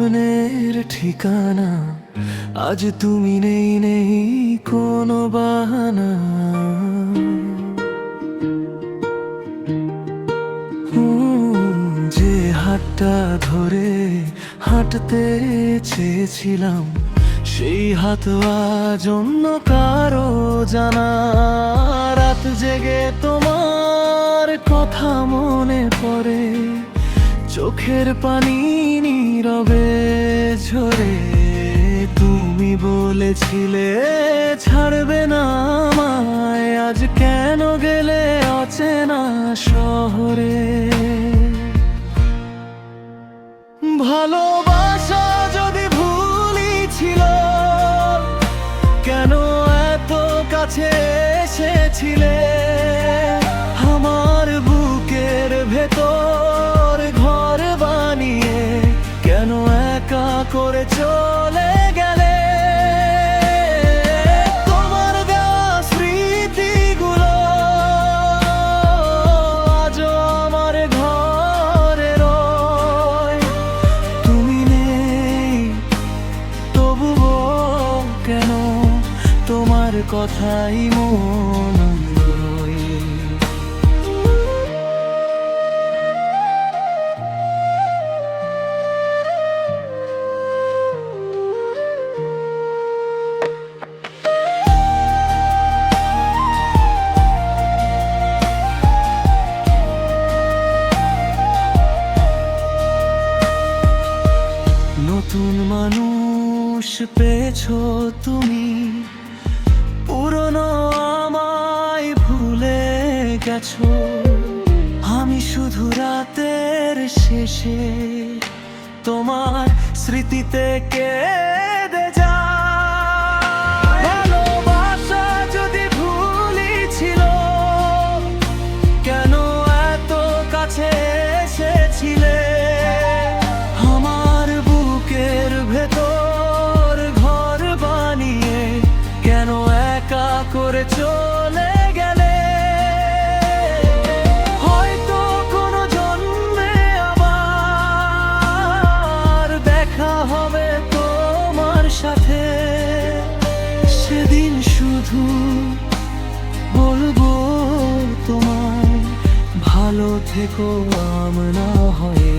স্বপ্নের ঠিকানা আজ তুমি নেই, নেই কোনো বাহানা। যে হাতটা ধরে হাঁটতে চেয়েছিলাম, সেই হাত আজ অন্য কারো জানা। রাত জেগে তোমার কথা মনে পড়ে, চোখের পানি নীরবে ঝরে। তুমি বলেছিলে ছাড়বে না আমায়, আজ কেন গেলে অচেনা শহরে। ভালোবাসা যদি ভুলই ছিল, কেন এত কাছে এসেছিলে? আমার বুকের ভেতর ঘর বানিয়ে কেন একা করে চলে গেলে? তোমার দেওয়া স্মৃতিগুলো আজও আমার ঘরে রয়। তুমি নেই তবুও কেন তোমার কথাই মন রয়। নতুন মানুষ পেয়েছো তুমি, পুরনো আমায় ভুলে গেছো। আমি শুধু রাতের শেষে তোমার স্মৃতিতে কেঁদে যাই। ভালোবাসা যদি ভুলই ছিল, কেন এত কাছে এসেছিলে? আমার বুকের ভেতর ঘর বানিয়ে কেন একা করে চলে গেলে? হয়তো কোনো জন্মে আবার দেখা হবে তোমার সাথে। সেদিন শুধু বলবো তোমায়, ভালো থেকো আমনা হয়ে।